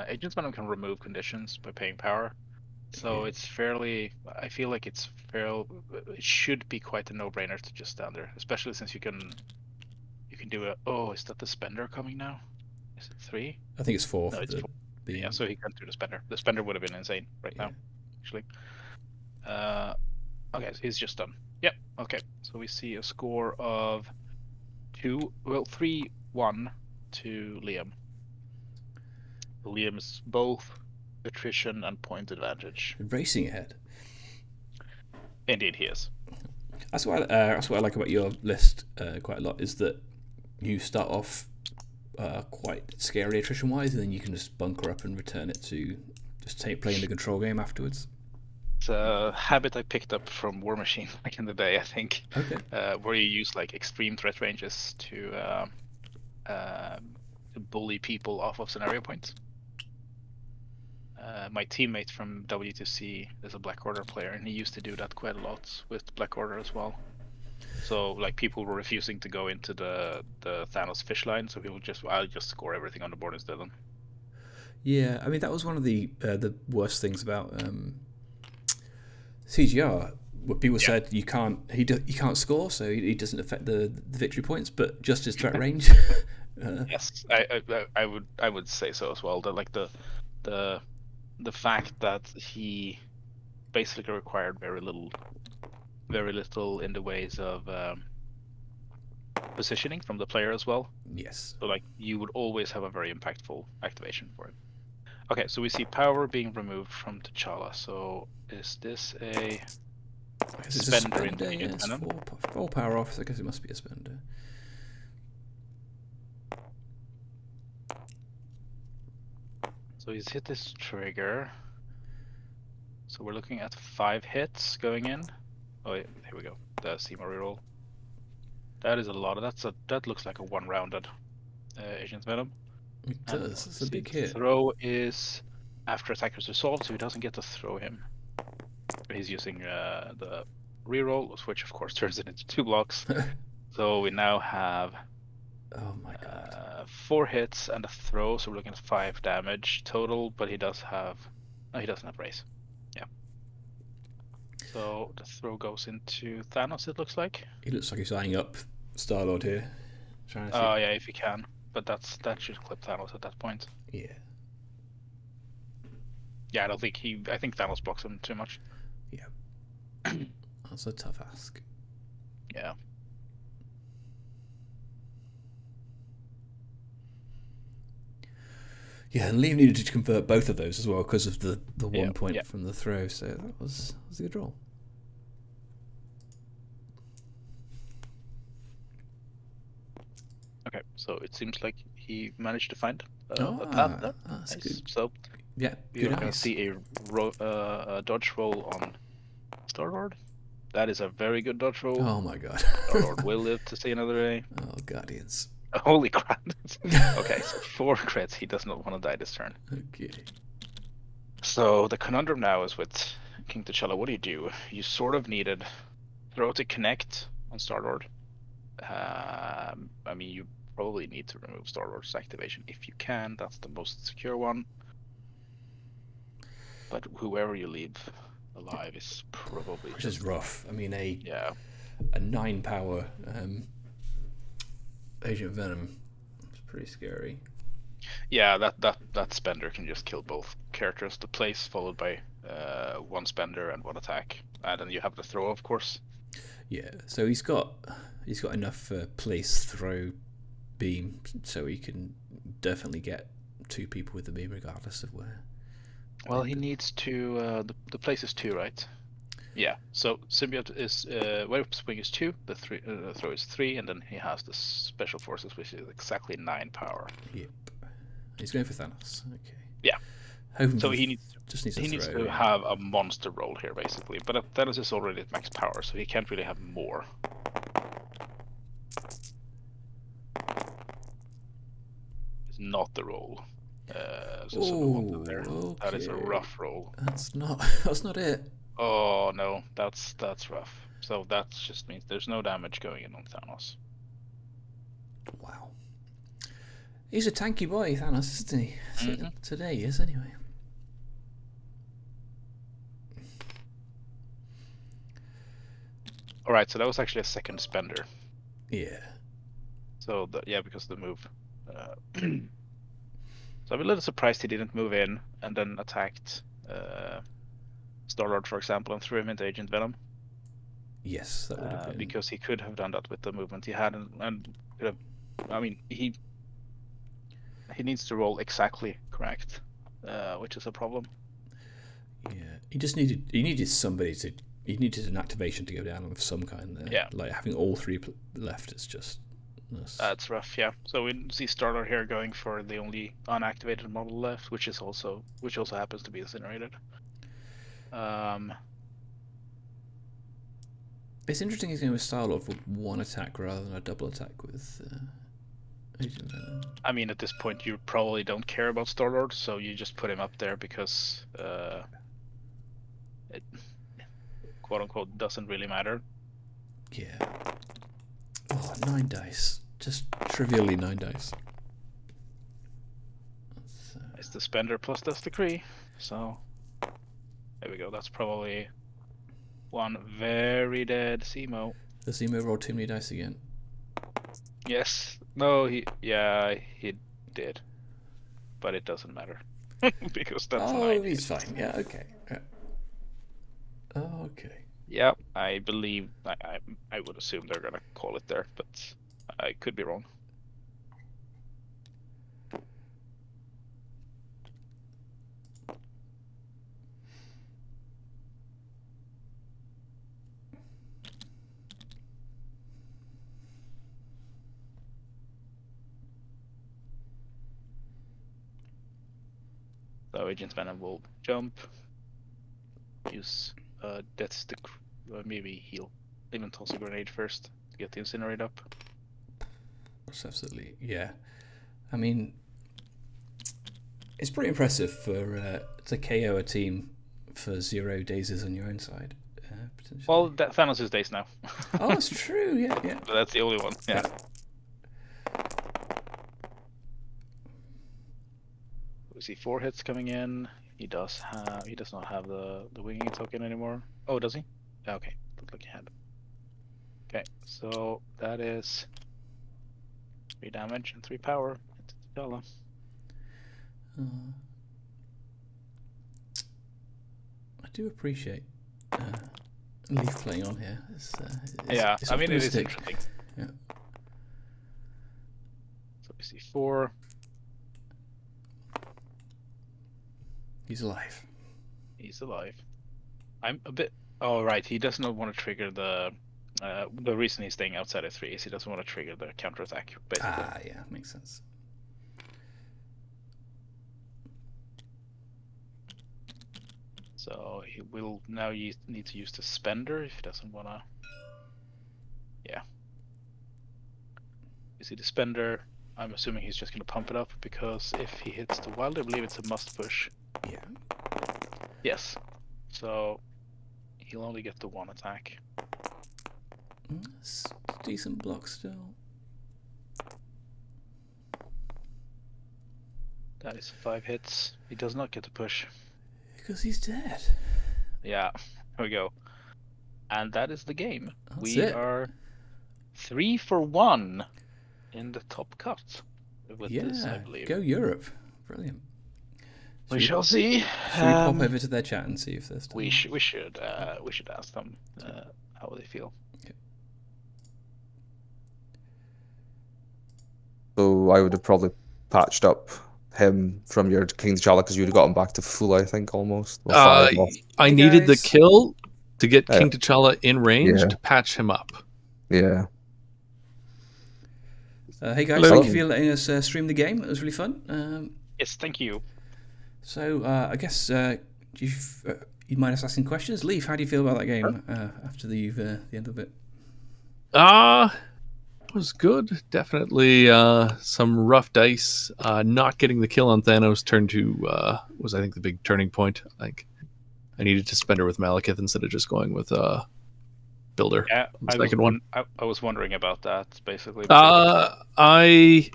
Agents Venom can remove conditions by paying power, so it's fairly. I feel like it should be quite a no-brainer to just stand there, especially since you can do a. Oh, is that the spender coming now? Is it 3? I think it's 4. No, it's 4. Yeah, so he can't do the spender. The spender would have been insane now, actually. Okay, so he's just done. Yep. Okay, so we see a score of 3-1 to Liam. Liam's both attrition and point advantage. Racing ahead. Indeed, he is. That's what I like about your list quite a lot, is that you start off quite scary attrition-wise, and then you can just bunker up and return it to just playing the control game afterwards. It's a habit I picked up from War Machine back in the day, I think. Okay. Where you use like extreme threat ranges to bully people off of scenario points. My teammate from W2C is a Black Order player, and he used to do that quite a lot with Black Order as well. So like people were refusing to go into the Thanos fish line, so I'll just score everything on the board instead of them. Yeah, I mean that was one of the worst things about CGR. What people said he can't score, so he doesn't affect the victory points, but just his threat range. Yes, I would say so as well. That like the fact that he basically required very little in the ways of positioning from the player as well. Yes. So like you would always have a very impactful activation for him. Okay, so we see power being removed from T'Challa. So is this a spender in Yes, 4 power off, so I guess it must be a spender. So he's hit this trigger. So we're looking at 5 hits going in. Oh, yeah, here we go. The SEMA reroll. That is a lot. That looks like a 1-rounded Agent's Venom. It does. It's a big hit. Throw is after attacker's resolved, so he doesn't get to throw him. He's using the reroll, which of course turns it into 2 blocks. So we now have oh my god, 4 hits and a throw, so we're looking at 5 damage total. But he doesn't have raise. Yeah. So the throw goes into Thanos. It looks like. He looks like he's eyeing up Star-Lord here. Trying to see. Oh yeah, if he can. But that should clip Thanos at that point. Yeah. Yeah, I think Thanos blocks him too much. Yeah. That's a tough ask. Yeah. Yeah, and Liam needed to convert both of those as well because of the 1 point yeah. from the throw, so that was a good roll. Okay, so it seems like he managed to find a path there. That's nice. good. So yeah, you're going to see a dodge roll on Star-Lord. That is a very good dodge roll. Oh my god. Star-Lord will live to see another day. Oh, Guardians. Holy crap. Okay, so 4 crits. He does not want to die this turn. Okay. So the conundrum now is with King T'Challa, what do? You sort of needed throw to connect on Star-Lord. I mean, you probably need to remove Star-Lord's activation if you can. That's the most secure one. But whoever you leave alive is probably Which is rough. I mean, a 9 power Agent Venom. It's pretty scary. Yeah, that spender can just kill both characters. The place followed by one spender and one attack, and then you have the throw, of course. Yeah, so he's got enough place throw beam, so he can definitely get 2 people with the beam regardless of where. Well, he needs to. The place is 2, right? Yeah. So symbiote is web swing is 2. The throw is 3, and then he has the special forces, which is exactly 9 power. Yep. He's going for Thanos. Okay. Yeah. Hoping so he needs to have a monster roll here, basically. But Thanos is already at max power, so he can't really have more. It's not the roll. Okay. That is a rough roll. That's not it. Oh no, that's rough. So that just means there's no damage going in on Thanos. Wow. He's a tanky boy, Thanos, isn't he? Today he is, anyway. Alright, so that was actually a second spender. Yeah. So, because of the move. So I'm a little surprised he didn't move in and then attacked Star-Lord, for example, and threw him into Agent Venom. Yes, that would have been... Because he could have done that with the movement he had, and could have... I mean, he needs to roll exactly correct, which is a problem. Yeah, he needed somebody to... He needed an activation to go down of some kind there. Yeah. Like, having all 3 left is just... That's rough, yeah. So we see Star-Lord here going for the only unactivated model left, which also happens to be incinerated. It's interesting he's going with Star-Lord for 1 attack rather than a double attack with Agent Venom. I mean, at this point, you probably don't care about Star-Lord, so you just put him up there because it, quote-unquote, doesn't really matter. Yeah. Oh, 9 dice. Just trivially 9 dice. It's the spender plus this decree, so there we go. That's probably 1 very dead Zemo. The Zemo rolled too many dice again. Yes. No, he did. But it doesn't matter. Because that's 9. Oh, he's fine. Yeah, okay. Yeah. Oh, okay. Yeah, I believe... I would assume they're gonna call it there, but I could be wrong. So Agent Venom will jump, use death stick, maybe heal, even toss a grenade first to get the incinerate up. That's absolutely, yeah. I mean, it's pretty impressive for to KO a team for 0 dazes on your own side. Potentially. Well, Thanos is daze now. Oh, that's true. Yeah. But that's the only one. Yeah. We see 4 hits coming in. He does not have the winging token anymore. Oh, does he? Okay, looked like he had. Okay, so that is 3 damage and 3 power into T'Challa. I do appreciate Leif playing on here. It's I mean, it is interesting. Yeah. So we see 4. He's alive. He's alive. I'm a bit... Oh, right. He does not want to trigger the reason he's staying outside of 3 is he doesn't want to trigger the counterattack, basically. Ah, yeah. Makes sense. So he will now need to use the spender if he doesn't want to... Yeah. You see the spender... I'm assuming he's just going to pump it up, because if he hits the wild, I believe it's a must push. Yeah. Yes. So He'll only get the 1 attack. It's decent block still. That is 5 hits. He does not get to push. Because he's dead. Yeah, here we go. And that is the game. That's we it. are 3 for 1 in the top cut with this, I believe. Go Europe. Brilliant. We shall see. Should we pop over to their chat and see if there's time? We should ask them how they feel. Okay. So I would have probably patched up him from your King T'Challa because you would have got him back to full, I think, almost. I needed the kill to get King T'Challa in range Yeah. to patch him up. Yeah. Hey guys, Hello. thank you for letting us stream the game. It was really fun. Yes, thank you. So I guess you mind us asking questions? Leif, how do you feel about that game after the end of it? It was good. Definitely some rough dice. Not getting the kill on Thanos turned to was, I think, the big turning point. Like, I needed to spend her with Malekith instead of just going with Builder. Yeah, I was wondering about that, basically. I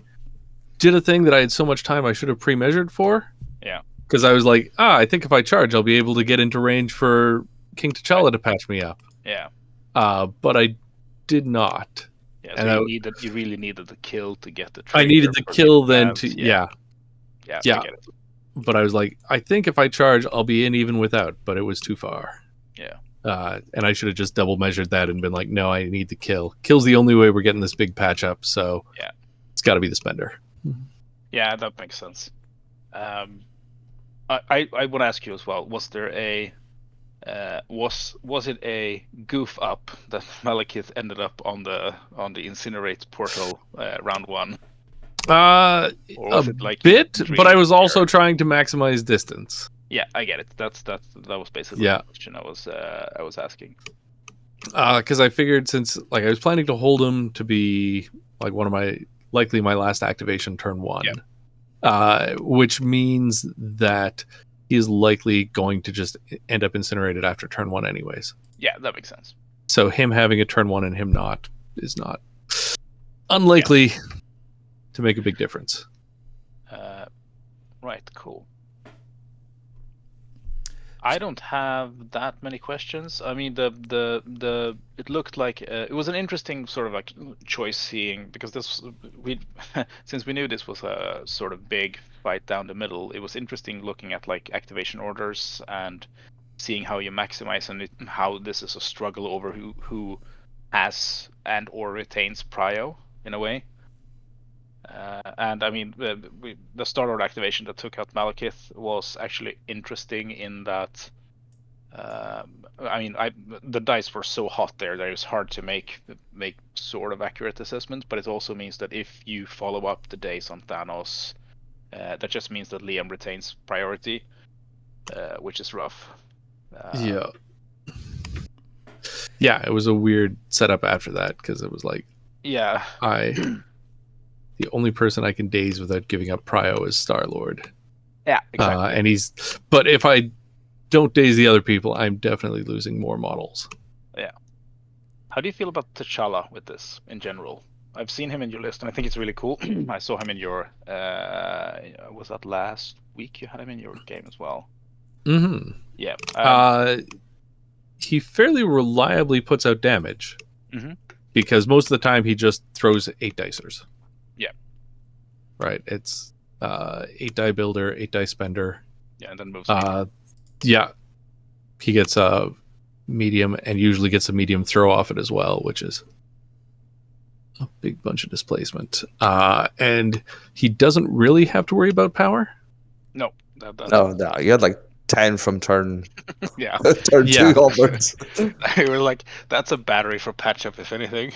did a thing that I had so much time I should have pre-measured for. Yeah. Because I was like, I think if I charge, I'll be able to get into range for King T'Challa to patch me up. Yeah. But I did not. Yeah, so you really needed the kill to get the trigger. I needed the kill then to Yeah, I get it. But I was like, I think if I charge, I'll be in even without, but it was too far. Yeah. And I should have just double measured that and been like, no, I need the kill. Kill's the only way we're getting this big patch up, so yeah, it's got to be the spender. Yeah, that makes sense. I want to ask you as well. Was there a was it a goof up that Malekith ended up on the Incinerate portal round 1? A bit, but I was also trying to maximize distance. Yeah, I get it. That was basically the question I was asking. Because I figured, since I was planning to hold him to be like my last activation turn 1, which means that he is likely going to just end up incinerated after turn 1 anyways. Yeah, that makes sense. So him having a turn 1 and him not is not unlikely to make a big difference. Right, cool. I don't have that many questions. I mean, it looked like it was an interesting sort of like choice seeing, because since we knew this was a sort of big fight down the middle, it was interesting looking at like activation orders and seeing how you maximize and how this is a struggle over who has and or retains prio in a way. And I mean, the Star-Lord activation that took out Malekith was actually interesting in that. I mean, the dice were so hot there that it was hard to make sort of accurate assessments. But it also means that if you follow up the days on Thanos, that just means that Liam retains priority, which is rough. Yeah, it was a weird setup after that, because it was like, the only person I can daze without giving up prio is Star-Lord. Yeah, exactly. But if I don't daze the other people, I'm definitely losing more models. Yeah. How do you feel about T'Challa with this in general? I've seen him in your list, and I think it's really cool. I saw him in your was that last week you had him in your game as well? Mm-hmm. Yeah. He fairly reliably puts out damage, because most of the time he just throws 8 dicers. Yeah. Right. It's 8 die builder, 8 die spender. Yeah, and then moves. Yeah. He gets a medium and usually gets a medium throw off it as well, which is a big bunch of displacement. And he doesn't really have to worry about power. No. No, you had like 10 from turn. turn 2 onwards. You were like, that's a battery for patch up, if anything.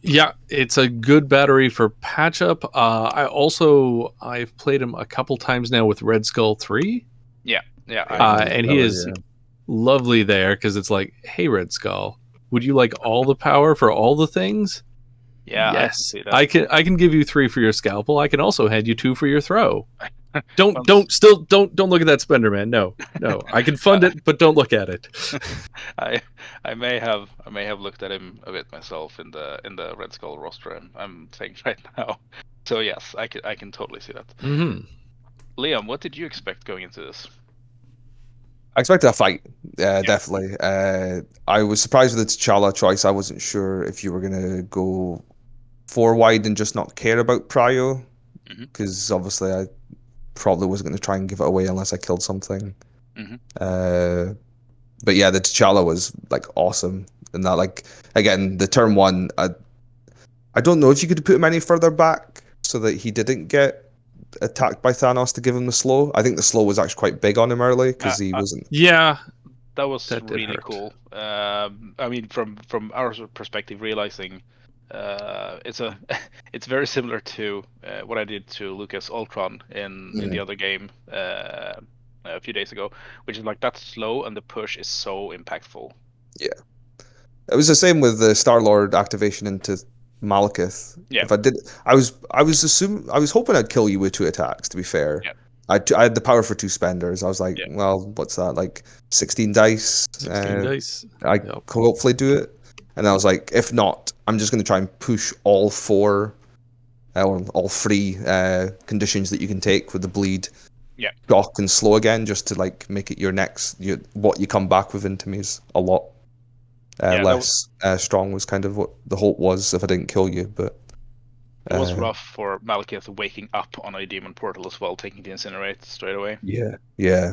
Yeah, it's a good battery for patch up. I've played him a couple times now with Red Skull 3. Yeah. And he is lovely there, because it's like, hey, Red Skull, would you like all the power for all the things? Yeah, yes. I can give you 3 for your scalpel. I can also hand you 2 for your throw. Don't look at that spender, man. No. I can fund it, but don't look at it. I may have looked at him a bit myself in the Red Skull roster. I'm saying right now. So yes, I can totally see that. Mm-hmm. Liam, what did you expect going into this? I expected a fight, definitely. I was surprised with the T'Challa choice. I wasn't sure if you were gonna go 4 wide and just not care about Prio, because obviously I probably wasn't going to try and give it away unless I killed something. But yeah, the T'Challa was like awesome, and that like again the turn 1. I don't know if you could put him any further back so that he didn't get attacked by Thanos to give him the slow. I think the slow was actually quite big on him early because he wasn't. Yeah, that was that really hurt. cool. I mean, from our perspective, realizing it's very similar to what I did to Lucas Ultron in the other game a few days ago, which is like that slow and the push is so impactful. Yeah, it was the same with the Star-Lord activation into Malekith. Yeah. If I did, I was hoping I'd kill you with 2 attacks. To be fair, yeah. I had the power for 2 spenders. I was like, Yeah. well, what's that? Like 16 dice. 16 dice. I could hopefully do it. And I was like, if not, I'm just going to try and push all 4 or all 3 conditions that you can take with the bleed. Yeah. Shock and slow again, just to like make it your next. What you come back with into me is a lot less strong. Was kind of what the hope was if I didn't kill you, but. It was rough for Malekith waking up on a demon portal as well, taking the incinerate straight away. Yeah. Yeah,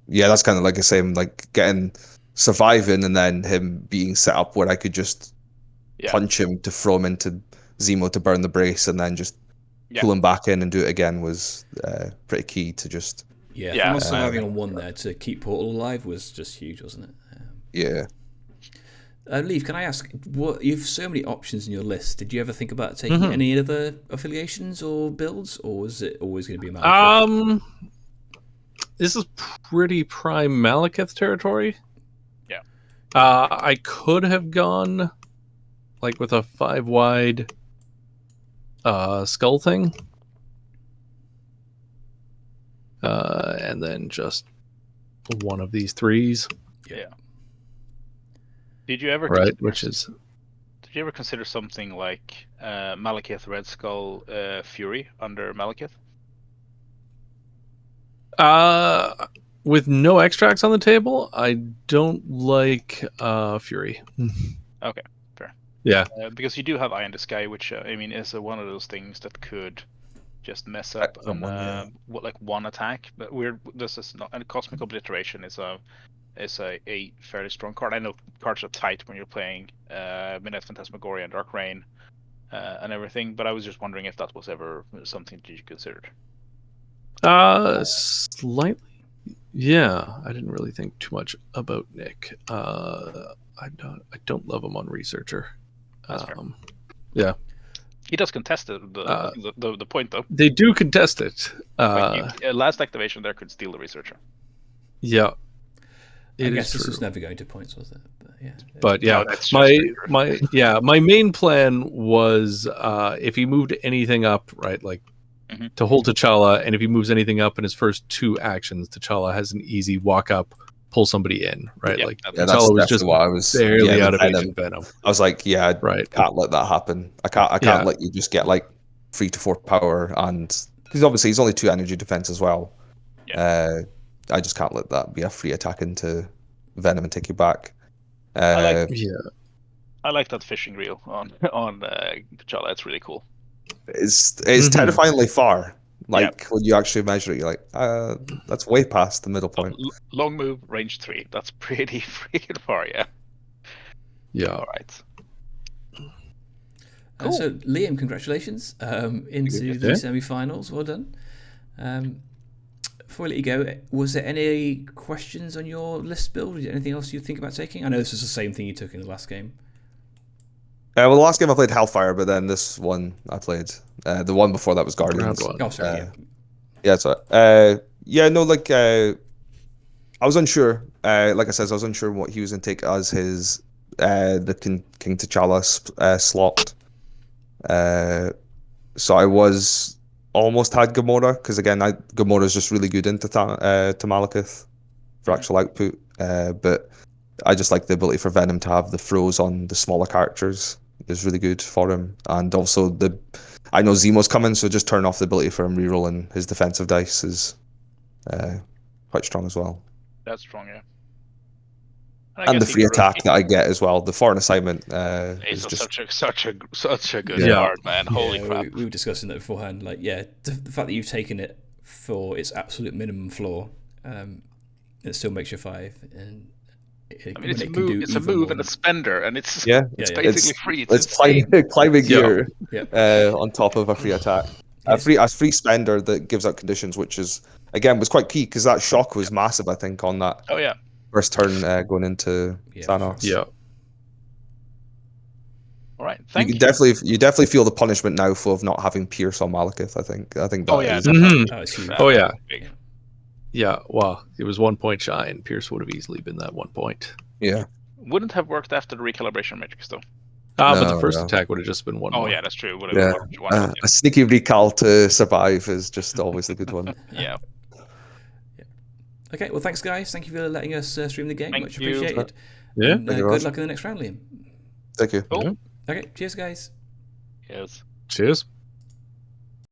that's kind of like the same, like surviving and then him being set up where I could just punch him to throw him into Zemo to burn the brace and then just pull him back in and do it again was pretty key to just. Yeah, not surviving on 1 there to keep Portal alive was just huge, wasn't it? Yeah. Leif, can I ask, you have so many options in your list. Did you ever think about taking any other affiliations or builds, or was it always going to be Malekith? This is pretty prime Malekith territory. Yeah. I could have gone like with a 5 wide skull thing. And then just one of these 3s. Yeah. Did you ever Did you ever consider something like Malekith Red Skull Fury under Malekith? With no extracts on the table, I don't like Fury. Okay, fair. Yeah. Because you do have Eye in the Sky, which I mean is one of those things that could just mess up like 1 attack. But this is not, and Cosmic Obliteration is a fairly strong card. I know cards are tight when you're playing Midnight Phantasmagoria and Dark Reign and everything, but I was just wondering if that was ever something that you considered. Slightly. Yeah, I didn't really think too much about Nick. I don't love him on Researcher. Yeah. He does contest the point though. They do contest it. Last activation there could steal the Researcher. Yeah. I guess this was never going to points, was it? But yeah, my main plan was if he moved anything up, right, like to hold T'Challa, and if he moves anything up in his first 2 actions, T'Challa has an easy walk up, pull somebody in, right? Yeah, like T'Challa was just what I was barely out of Agent Venom. I was like, I can't let that happen. I can't let you just get like 3 to 4 power, and because obviously he's only 2 energy defense as well. Yeah. I just can't let that be a free attack into Venom and take you back. I like that fishing reel on T'Challa. It's really cool. It's terrifyingly far. Like when you actually measure it, you're like, that's way past the middle point. Long move, range 3. That's pretty freaking far, yeah. Yeah. All right. Cool. So Liam, congratulations into the semi-finals. Well done. Before I let you go, was there any questions on your list build? Was there anything else you think about taking? I know this was the same thing you took in the last game. Well, the last game I played Hellfire, but then this one I played. The one before that was Guardians. Oh, sorry, yeah, it's I was unsure. Like I said, I was unsure what he was going to take as his the King T'Challa slot. So I was almost had Gamora, because again, Gamora's just really good into to Malekith for actual output. But I just like the ability for Venom to have the throws on the smaller characters is really good for him. And also I know Zemo's coming, so just turn off the ability for him rerolling his defensive dice is quite strong as well. That's strong, yeah. And the free attack that I get as well. The foreign assignment is just such a good Yeah. card, man. Holy Yeah, crap. we were discussing that beforehand. Like, yeah, the fact that you've taken it for its absolute minimum floor, it still makes you 5. And I mean, it's a move and a spender, and it's basically free. It's climbing gear Yeah. on top of a free attack. A free spender that gives out conditions, which is again was quite key because that shock was massive. I think on that first turn going into Thanos. Yeah. All right, you definitely feel the punishment now of not having Pierce on Malekith. I think that is. Mhm. Oh, it's huge. Oh, yeah. Big. Yeah, well, it was 1 point shy, and Pierce would have easily been that 1 point. Yeah. Wouldn't have worked after the recalibration matrix, though. But the first attack would have just been 1 Oh, more. yeah, that's true. A sneaky recal to survive is just always a good one. Yeah. Okay, well, thanks, guys. Thank you for letting us stream the game. Thank Much you. appreciated. Yeah. And, good luck in the next round, Liam. Thank you. Cool. Okay, cheers, guys. Yes. Cheers.